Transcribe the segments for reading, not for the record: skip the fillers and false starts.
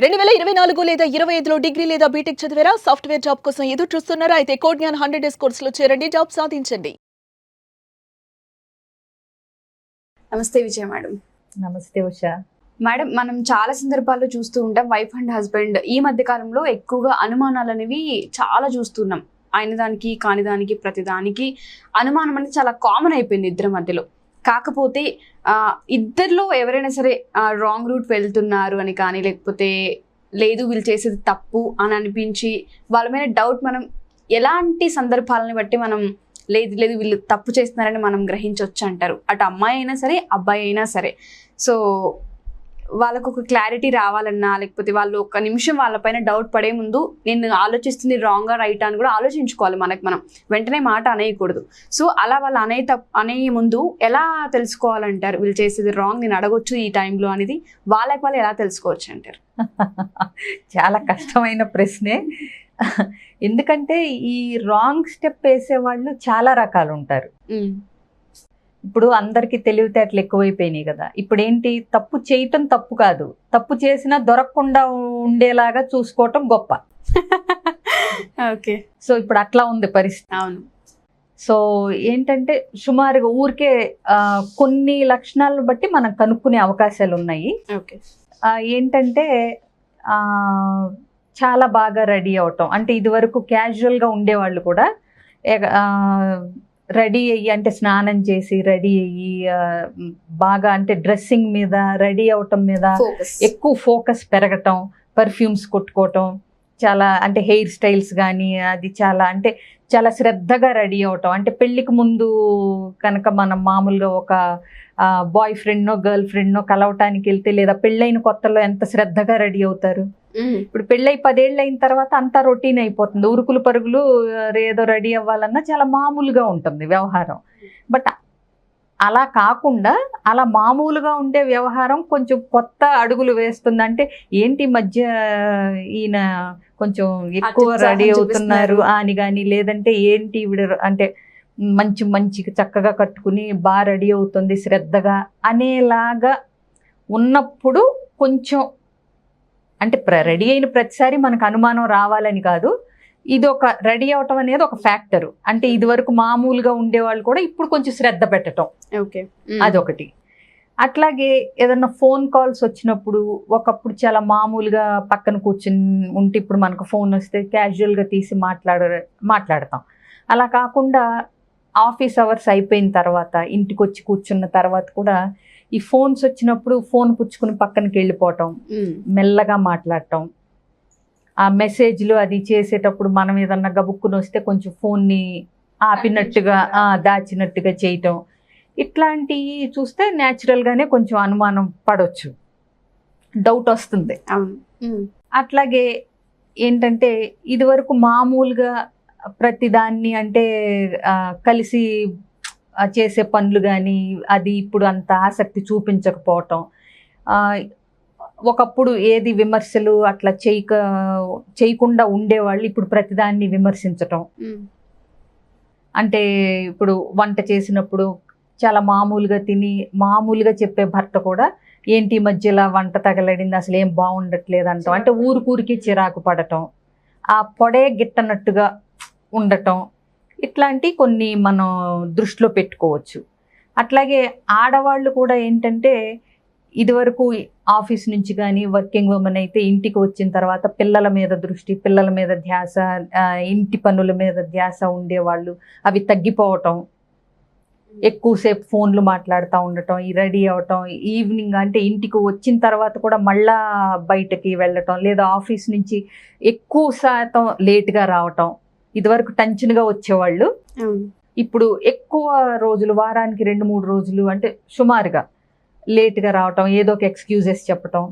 2024 లేదా 25లో డిగ్రీ లేదా బీటెక్ చదివారా? సాఫ్ట్‌వేర్ జాబ్ కోసం ఎదురు చూస్తున్నారా? అయితే కోడ్ జ్ఞాన్ 100 డేస్ కోర్సులో చేరండి. జాబ్ సాధించండి. నమస్తే విజయ మేడం. నమస్తే ఉషా. మేడం, మనం చాలా సందర్భాల్లో చూస్తూ ఉంటాం వైఫ్ అండ్ హస్బెండ్ ఈ మధ్య కాలంలో ఎక్కువగా అనుమానాలు అనేవి చాలా చూస్తున్నాం. అయిన దానికి కాని దానికి ప్రతి దానికి అనుమానం అనేది చాలా కామన్ అయిపోయింది ఇద్దరి మధ్యలో. కాకపోతే ఇద్దరిలో ఎవరైనా సరే రాంగ్ రూట్ వెళ్తున్నారు అని కానీ, లేకపోతే లేదు వీళ్ళు చేసేది తప్పు అని అనిపించి వాళ్ళ మీద డౌట్ మనం ఎలాంటి సందర్భాలను బట్టి మనం లేదు లేదు వీళ్ళు తప్పు చేస్తున్నారని మనం గ్రహించవచ్చు అంటారు. అటు అమ్మాయి అయినా సరే అబ్బాయి అయినా సరే. సో వాళ్ళకు ఒక క్లారిటీ రావాలన్నా, లేకపోతే వాళ్ళు ఒక నిమిషం వాళ్ళపైన డౌట్ పడే ముందు నేను ఆలోచిస్తుంది రాంగా రైటా అని కూడా ఆలోచించుకోవాలి. మనం వెంటనే మాట అనేయకూడదు. సో అలా వాళ్ళు అనే ముందు ఎలా తెలుసుకోవాలంటారు? వీళ్ళు చేసేది రాంగ్, నేను అడగొచ్చు ఈ టైంలో అనేది వాళ్ళు ఎలా తెలుసుకోవచ్చు అంటారు? చాలా కష్టమైన ప్రశ్నే. ఎందుకంటే ఈ రాంగ్ స్టెప్ వేసే వాళ్ళు చాలా రకాలు ఉంటారు. ఇప్పుడు అందరికి తెలివితేటలు ఎక్కువైపోయినాయి కదా. ఇప్పుడు ఏంటి, తప్పు చేయటం తప్పు కాదు, తప్పు చేసినా దొరకకుండా ఉండేలాగా చూసుకోవటం గొప్ప. ఓకే. సో ఇప్పుడు అట్లా ఉంది పరిస్థితి. అవును. సో ఏంటంటే సుమారుగా ఊరికే కొన్ని లక్షణాలను బట్టి మనం కనుక్కునే అవకాశాలు ఉన్నాయి. ఓకే. ఏంటంటే చాలా బాగా రెడీ అవటం. అంటే ఇదివరకు క్యాజువల్గా ఉండేవాళ్ళు కూడా రెడీ అయ్యి, అంటే స్నానం చేసి రెడీ అయ్యి బాగా, అంటే డ్రెస్సింగ్ మీద రెడీ అవటం మీద ఎక్కువ ఫోకస్ పెరగటం, పర్ఫ్యూమ్స్ కొట్టుకోవటం, చాలా అంటే హెయిర్ స్టైల్స్ కానీ అది చాలా శ్రద్ధగా రెడీ అవటం. అంటే పెళ్ళికి ముందు కనుక మనం మామూలుగా ఒక బాయ్ ఫ్రెండ్నో గర్ల్ ఫ్రెండ్నో కలవటానికి వెళ్తే, లేదా పెళ్ళైన కొత్తలో ఎంత శ్రద్ధగా రెడీ అవుతారు. ఇప్పుడు పెళ్ళై 10 ఏళ్ళు అయిన తర్వాత అంతా రొటీన్ అయిపోతుంది. ఉరుకులు పరుగులు ఏదో రెడీ అవ్వాలన్నా చాలా మామూలుగా ఉంటుంది వ్యవహారం. బట్ అలా కాకుండా అలా మామూలుగా ఉండే వ్యవహారం కొంచెం కొత్త అడుగులు వేస్తుంది. అంటే ఏంటి మధ్య ఈయన కొంచెం ఎక్కువ రెడీ అవుతున్నారు అని కానీ, లేదంటే ఏంటి అంటే మంచి చక్కగా కట్టుకుని బాగా రెడీ అవుతుంది శ్రద్ధగా అనేలాగా ఉన్నప్పుడు కొంచెం, అంటే రెడీ అయిన ప్రతిసారి మనకు అనుమానం రావాలని కాదు, ఇది ఒక రెడీ అవటం అనేది ఒక ఫ్యాక్టరు. అంటే ఇది వరకు మామూలుగా ఉండేవాళ్ళు కూడా ఇప్పుడు కొంచెం శ్రద్ధ పెట్టడం, అదొకటి. అట్లాగే ఏదన్నా ఫోన్ కాల్స్ వచ్చినప్పుడు, ఒకప్పుడు చాలా మామూలుగా పక్కన కూర్చుని ఉంటే ఇప్పుడు మనకు ఫోన్ వస్తే క్యాజువల్గా తీసి మాట్లాడతాం. అలా కాకుండా ఆఫీస్ అవర్స్ అయిపోయిన తర్వాత ఇంటికి వచ్చి కూర్చున్న తర్వాత కూడా ఈ ఫోన్స్ వచ్చినప్పుడు ఫోన్ పుచ్చుకుని పక్కనకి వెళ్ళిపోవటం, మెల్లగా మాట్లాడటం, ఆ మెసేజ్లు అది చేసేటప్పుడు మనం ఏదన్నా గబుక్కుని వస్తే కొంచెం ఫోన్ని ఆపినట్టుగా దాచినట్టుగా చేయటం, ఇట్లాంటివి చూస్తే న్యాచురల్గానే కొంచెం అనుమానం పడవచ్చు, డౌట్ వస్తుంది. అట్లాగే ఏంటంటే ఇదివరకు మామూలుగా ప్రతిదాన్ని అంటే కలిసి చేసే పనులు కానీ అది ఇప్పుడు అంత ఆసక్తి చూపించకపోవటం, ఒకప్పుడు ఏది విమర్శలు అట్లా చేయకుండా ఉండేవాళ్ళు ఇప్పుడు ప్రతిదాన్ని విమర్శించటం. అంటే ఇప్పుడు వంట చేసినప్పుడు చాలా మామూలుగా తిని మామూలుగా చెప్పే భర్త కూడా ఏంటి మధ్యలో వంట తగలడింది, అసలు ఏం బాగుండట్లేదు అంటాం. అంటే ఊరికి చిరాకు పడటం, ఆ పొడే గిట్టనట్టుగా ఉండటం, ఇట్లాంటి కొన్ని మనం దృష్టిలో పెట్టుకోవచ్చు. అట్లాగే ఆడవాళ్ళు కూడా ఏంటంటే ఇదివరకు ఆఫీస్ నుంచి కానీ వర్కింగ్ ఉమెన్ అయితే ఇంటికి వచ్చిన తర్వాత పిల్లల మీద దృష్టి, పిల్లల మీద ధ్యాస, ఇంటి పనుల మీద ధ్యాస ఉండేవాళ్ళు, అవి తగ్గిపోవటం, ఎక్కువసేపు ఫోన్లు మాట్లాడుతూ ఉండటం, ఈ రెడీ అవటం, ఈవినింగ్ అంటే ఇంటికి వచ్చిన తర్వాత కూడా మళ్ళా బయటకి వెళ్ళటం, లేదా ఆఫీస్ నుంచి ఎక్కువ శాతం లేట్గా రావటం. ఇదివరకు టెన్షన్గా వచ్చేవాళ్ళు ఇప్పుడు ఎక్కువ రోజులు, వారానికి 2-3 రోజులు అంటే సుమారుగా లేట్గా రావటం, ఏదో ఒక ఎక్స్క్యూజెస్ చెప్పటం,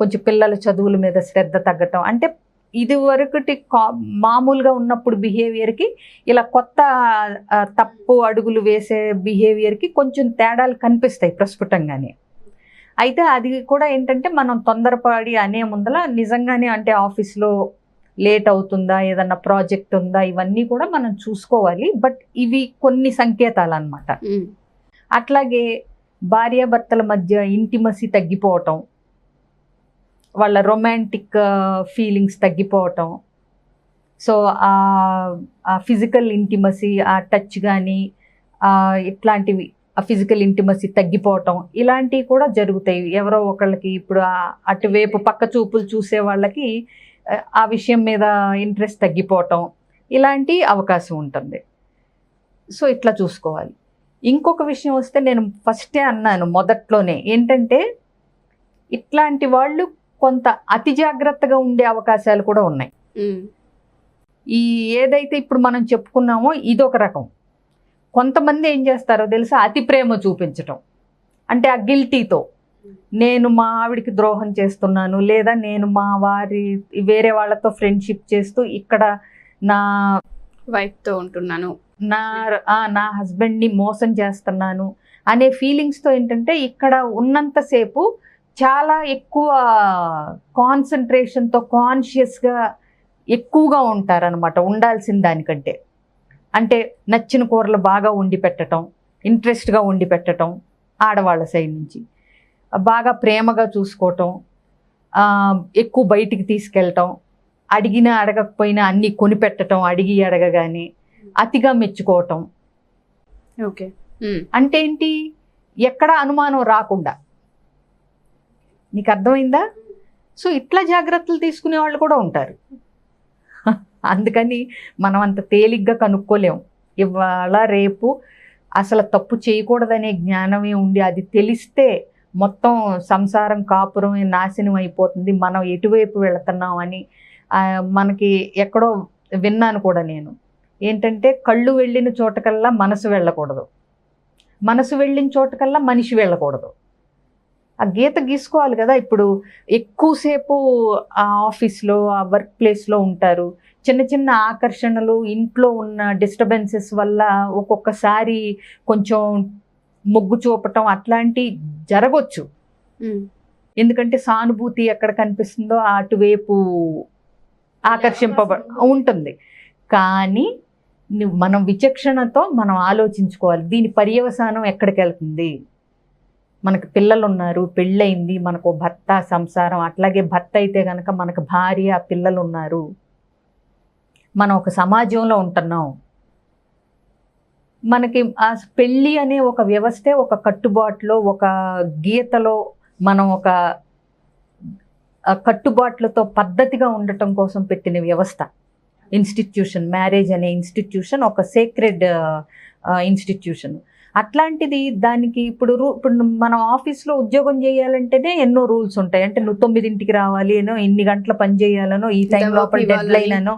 కొంచెం పిల్లల చదువుల మీద శ్రద్ధ తగ్గటం. అంటే ఇది వరకటి మామూలుగా ఉన్నప్పుడు బిహేవియర్కి ఇలా కొత్త తప్పు అడుగులు వేసే బిహేవియర్కి కొంచెం తేడాలు కనిపిస్తాయి ప్రస్ఫుటంగానే. అయితే అది కూడా ఏంటంటే మనం తొందరపడి అనే ముందల నిజంగానే అంటే ఆఫీస్లో లేట్ అవుతుందా, ఏదన్నా ప్రాజెక్ట్ ఉందా, ఇవన్నీ కూడా మనం చూసుకోవాలి. బట్ ఇవి కొన్ని సంకేతాలు అన్నమాట. అట్లాగే భార్యాభర్తల మధ్య ఇంటిమసీ తగ్గిపోవటం, వాళ్ళ రొమాంటిక్ ఫీలింగ్స్ తగ్గిపోవటం, సో ఆ ఫిజికల్ ఇంటిమసీ, ఆ టచ్ కానీ ఇట్లాంటివి, ఆ ఫిజికల్ ఇంటిమసీ తగ్గిపోవటం, ఇలాంటివి కూడా జరుగుతాయి. ఎవరో ఒకళ్ళకి ఇప్పుడు అటువైపు పక్క చూపులు చూసే వాళ్ళకి ఆ విషయం మీద ఇంట్రెస్ట్ తగ్గిపోవటం, ఇలాంటి అవకాశం ఉంటుంది. సో ఇట్లా చూసుకోవాలి. ఇంకొక విషయం వస్తే, నేను ఫస్టే అన్నాను మొదట్లోనే, ఏంటంటే ఇట్లాంటి వాళ్ళు కొంత అతి జాగ్రత్తగా ఉండే అవకాశాలు కూడా ఉన్నాయి. ఈ ఏదైతే ఇప్పుడు మనం చెప్పుకున్నామో ఇదొక రకం. కొంతమంది ఏం చేస్తారో తెలుసా, అతి ప్రేమ చూపించటం. అంటే ఆ గిల్టీతో నేను మా ఆవిడికి ద్రోహం చేస్తున్నాను, లేదా నేను మా వారి వేరే వాళ్ళతో ఫ్రెండ్షిప్ చేస్తూ ఇక్కడ నా వైఫ్తో ఉంటున్నాను, నా హస్బెండ్ని మోసం చేస్తున్నాను అనే ఫీలింగ్స్తో ఏంటంటే ఇక్కడ ఉన్నంతసేపు చాలా ఎక్కువ కాన్సన్ట్రేషన్తో కాన్షియస్గా ఎక్కువగా ఉంటారనమాట, ఉండాల్సిన దానికంటే. అంటే నచ్చిన కూరలు బాగా వండి పెట్టడం, ఇంట్రెస్ట్గా వండి పెట్టడం, ఆడవాళ్ళ సైడ్ నుంచి బాగా ప్రేమగా చూసుకోవటం, ఎక్కువ బయటికి తీసుకెళ్ళటం, అడిగినా అడగకపోయినా అన్నీ కొనిపెట్టడం, అడిగి అడగగానే అతిగా మెచ్చుకోవటం. ఓకే, అంటే ఏంటి, ఎక్కడ అనుమానం రాకుండా. నీకు అర్థమైందా? సో ఇట్లా జాగ్రత్తలు తీసుకునే వాళ్ళు కూడా ఉంటారు. అందుకని మనం అంత తేలిగ్గా కనుక్కోలేం. ఇవాళ రేపు అసలు తప్పు చేయకూడదనే జ్ఞానమే ఉండి, అది తెలిస్తే మొత్తం సంసారం కాపురం నాశనం అయిపోతుంది, మనం ఎటువైపు వెళుతున్నాం అని మనకి ఎక్కడో విన్నాను కూడా నేను. ఏంటంటే కళ్ళు వెళ్ళిన చోటకల్లా మనసు వెళ్ళకూడదు, మనసు వెళ్ళిన చోటకల్లా మనిషి వెళ్ళకూడదు. ఆ గీత గీసుకోవాలి కదా. ఇప్పుడు ఎక్కువసేపు ఆ ఆఫీస్లో, ఆ వర్క్ ప్లేస్లో ఉంటారు, చిన్న చిన్న ఆకర్షణలు, ఇంట్లో ఉన్న డిస్టర్బెన్సెస్ వల్ల ఒక్కొక్కసారి కొంచెం మొగ్గు చూపటం అట్లాంటి జరగవచ్చు. ఎందుకంటే సానుభూతి ఎక్కడ కనిపిస్తుందో అటువైపు ఉంటుంది. కానీ మనం విచక్షణతో మనం ఆలోచించుకోవాలి, దీని పర్యవసానం ఎక్కడికి వెళ్తుంది. మనకు పిల్లలు ఉన్నారు, పెళ్ళయింది, మనకు భర్త, సంసారం, అట్లాగే భర్త అయితే కనుక మనకు భార్య, పిల్లలు ఉన్నారు, మనం ఒక సమాజంలో ఉంటున్నాం. మనకి ఆ పెళ్ళి అనే ఒక వ్యవస్థే ఒక కట్టుబాటులో, ఒక గీతలో, మనం ఒక కట్టుబాట్లతో పద్ధతిగా ఉండటం కోసం పెట్టిన వ్యవస్థ, ఇన్స్టిట్యూషన్. మ్యారేజ్ అనే ఇన్స్టిట్యూషన్ ఒక సేక్రెడ్ ఇన్స్టిట్యూషన్. అట్లాంటిది దానికి ఇప్పుడు మనం ఆఫీస్లో ఉద్యోగం చేయాలంటేనే ఎన్నో రూల్స్ ఉంటాయి. అంటే నువ్వు 9ంటికి రావాలి అనో, ఇన్ని గంటల పని చేయాలనో, ఈ టైం లోపల డెడ్ లైన్ అనో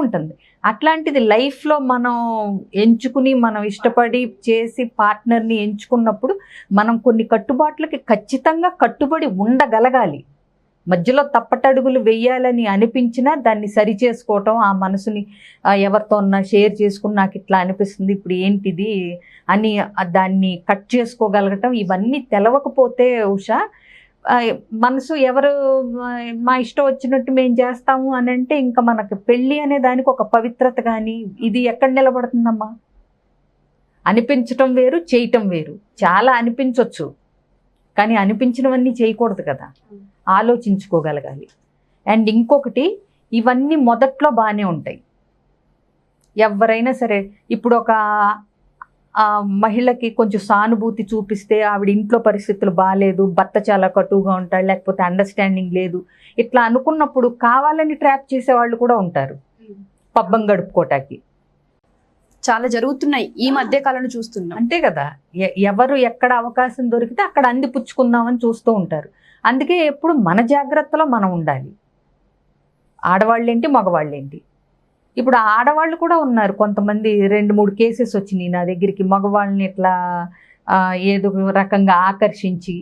ఉంటుంది. అట్లాంటిది లైఫ్లో మనం ఎంచుకుని, మనం ఇష్టపడి చేసి పార్ట్నర్ని ఎంచుకున్నప్పుడు మనం కొన్ని కట్టుబాట్లకి ఖచ్చితంగా కట్టుబడి ఉండగలగాలి. మధ్యలో తప్పటడుగులు వెయ్యాలని అనిపించినా దాన్ని సరి చేసుకోవటం, ఆ మనసుని ఎవరితో షేర్ చేసుకుని నాకు ఇట్లా అనిపిస్తుంది, ఇప్పుడు ఏంటిది అని దాన్ని కట్ చేసుకోగలగటం, ఇవన్నీ తెలవకపోతే ఉషా మనసు ఎవరు మా ఇష్టం వచ్చినట్టు మేము చేస్తాము అని అంటే ఇంకా మనకు పెళ్ళి అనే దానికి ఒక పవిత్రత కానీ ఇది ఎక్కడ నిలబడుతుందమ్మా? అనిపించటం వేరు, చేయటం వేరు. చాలా అనిపించవచ్చు, కానీ అనిపించినవన్నీ చేయకూడదు కదా, ఆలోచించుకోగలగాలి. అండ్ ఇంకొకటి, ఇవన్నీ మొదట్లో బాగానే ఉంటాయి. ఎవరైనా సరే ఇప్పుడు ఒక మహిళకి కొంచెం సానుభూతి చూపిస్తే ఆవిడ ఇంట్లో పరిస్థితులు బాగాలేదు, భర్త చాలా కటువుగా ఉంటాడు, లేకపోతే అండర్స్టాండింగ్ లేదు, ఇట్లా అనుకున్నప్పుడు కావాలని ట్రాప్ చేసేవాళ్ళు కూడా ఉంటారు పబ్బం గడుపుకోటానికి. చాలా జరుగుతున్నాయి ఈ మధ్య కాలంలో చూస్తున్నాం. అంతే కదా, ఎవరు ఎక్కడ అవకాశం దొరికితే అక్కడ అందిపుచ్చుకుందామని చూస్తూ ఉంటారు. అందుకే ఎప్పుడు మన జాగ్రత్తలో మనం ఉండాలి. ఆడవాళ్ళేంటి, మగవాళ్ళేంటి. ఇప్పుడు ఆడవాళ్ళు కూడా ఉన్నారు కొంతమంది, 2-3 కేసెస్ వచ్చినాయి నా దగ్గరికి. మగవాళ్ళని ఇట్లా ఏదో రకంగా ఆకర్షించి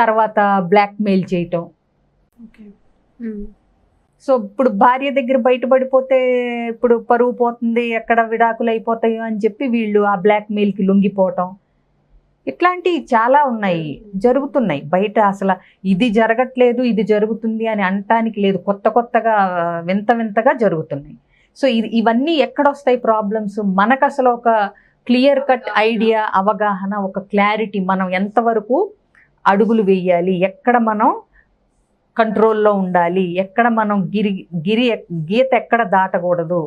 తర్వాత బ్లాక్మెయిల్ చేయటం. సో ఇప్పుడు భార్య దగ్గర బయటపడిపోతే ఇప్పుడు పరువు పోతుంది, ఎక్కడ విడాకులు అయిపోతాయో అని చెప్పి వీళ్ళు ఆ బ్లాక్మెయిల్కి లొంగిపోవటం, ఇట్లాంటివి చాలా ఉన్నాయి, జరుగుతున్నాయి బయట. అసలు ఇది జరగట్లేదు, ఇది జరుగుతుంది అని అనటానికి లేదు, కొత్త కొత్తగా వింత వింతగా జరుగుతున్నాయి. సో ఇవన్నీ ఎక్కడొస్తాయి ప్రాబ్లమ్స్? మనకు అసలు ఒక క్లియర్ కట్ ఐడియా, అవగాహన, ఒక క్లారిటీ, మనం ఎంతవరకు అడుగులు వేయాలి, ఎక్కడ మనం కంట్రోల్లో ఉండాలి, ఎక్కడ మనం గీత ఎక్కడ దాటకూడదు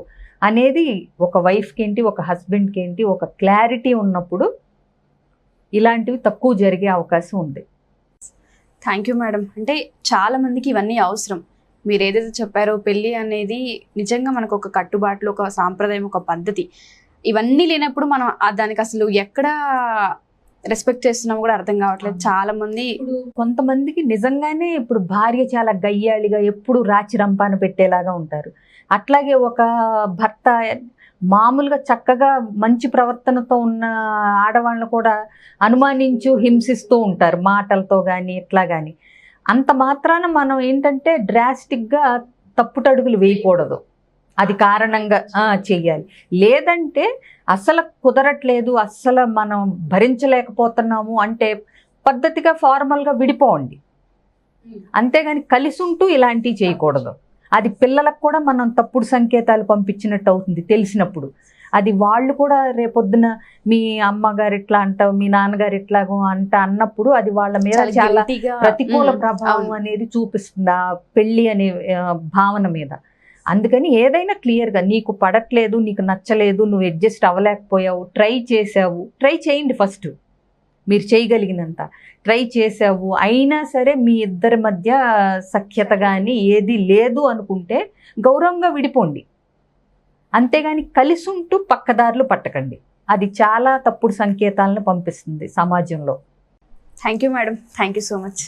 అనేది ఒక వైఫ్కి ఏంటి, ఒక హస్బెండ్కి ఏంటి, ఒక క్లారిటీ ఉన్నప్పుడు ఇలాంటివి తక్కువ జరిగే అవకాశం ఉంది. Thank you madam. అంటే చాలా మందికి ఇవన్నీ అవసరం. మీరు ఏదైతే చెప్పారో పెళ్ళి అనేది నిజంగా మనకు ఒక కట్టుబాట్లు, ఒక సాంప్రదాయం, ఒక పద్ధతి. ఇవన్నీ లేనప్పుడు మనం దానికి అసలు ఎక్కడ రెస్పెక్ట్ చేస్తున్నాం కూడా అర్థం కావట్లేదు. చాలా మంది కొంతమందికి నిజంగానే ఇప్పుడు భార్య చాలా గయ్యాళిగా ఎప్పుడు రాచి రంపాన పెట్టేలాగా ఉంటారు. అట్లాగే ఒక భర్త మామూలుగా చక్కగా మంచి ప్రవర్తనతో ఉన్న ఆడవాళ్ళను కూడా అనుమానించు హింసిస్తూ ఉంటారు మాటలతో కానీ ఇట్లా కానీ. అంత మాత్రాన మనం ఏంటంటే డ్రాస్టిక్గా తప్పుటడుగులు వేయకూడదు, అది కారణంగా చెయ్యాలి. లేదంటే అసలు కుదరట్లేదు, అస్సలు మనం భరించలేకపోతున్నాము అంటే పద్ధతిగా ఫార్మల్గా విడిపోండి, అంతేగాని కలిసి ఉంటూ ఇలాంటివి చేయకూడదు. అది పిల్లలకు కూడా మనం తప్పుడు సంకేతాలు పంపించినట్టు అవుతుంది తెలిసినప్పుడు. అది వాళ్ళు కూడా రేపొద్దున మీ అమ్మగారు ఇట్లా అంటావు, మీ నాన్నగారు ఇట్లాగో అన్నప్పుడు అది వాళ్ళ మీద చాలా ప్రతికూల ప్రభావం అనేది చూపిస్తుంది ఆ పెళ్ళి అనే భావన మీద. అందుకని ఏదైనా క్లియర్గా నీకు పడట్లేదు, నీకు నచ్చలేదు, నువ్వు అడ్జస్ట్ అవ్వలేకపోయావు, ట్రై చేసావు, ట్రై చేయండి. ఫస్ట్ మీరు చేయగలిగినంత ట్రై చేసావు, అయినా సరే మీ ఇద్దరి మధ్య సఖ్యత కానీ ఏది లేదు అనుకుంటే గౌరవంగా విడిపోండి, అంతేగాని కలిసి ఉంటూ పక్కదారులు పట్టకండి. అది చాలా తప్పుడు సంకేతాలను పంపిస్తుంది సమాజంలో. Thank you madam. Thank you so much.